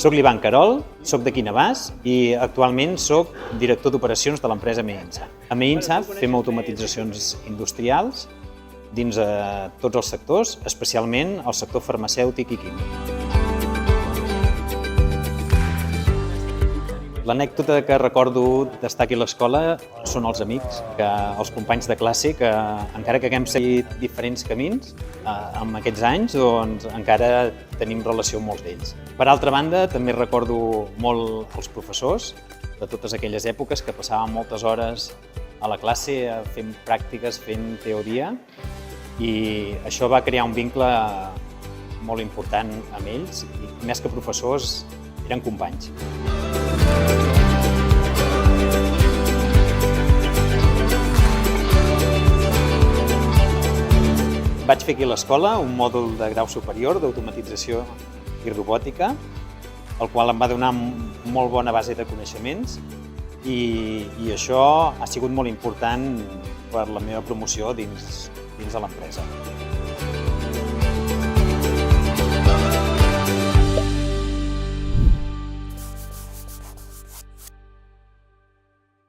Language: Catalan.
Soc l'Ivan Querol, soc d'aquí Navàs i actualment soc director d'operacions de l'empresa Meinsa. A Meinsa fem automatitzacions industrials dins de tots els sectors, especialment el sector farmacèutic i químic. L'anècdota que recordo d'estar aquí a l'escola són els amics, els companys de classe, que encara que haguem seguit diferents camins, amb aquests anys doncs, encara tenim relació amb molts d'ells. Per altra banda, també recordo molt els professors de totes aquelles èpoques que passàvem moltes hores a la classe fent pràctiques, fent teoria, i això va crear un vincle molt important amb ells, i més que professors, eren companys. Vaig fer aquí a l'escola un mòdul de grau superior d'automatització i robòtica, el qual em va donar molt bona base de coneixements i això ha sigut molt important per la meva promoció dins de l'empresa.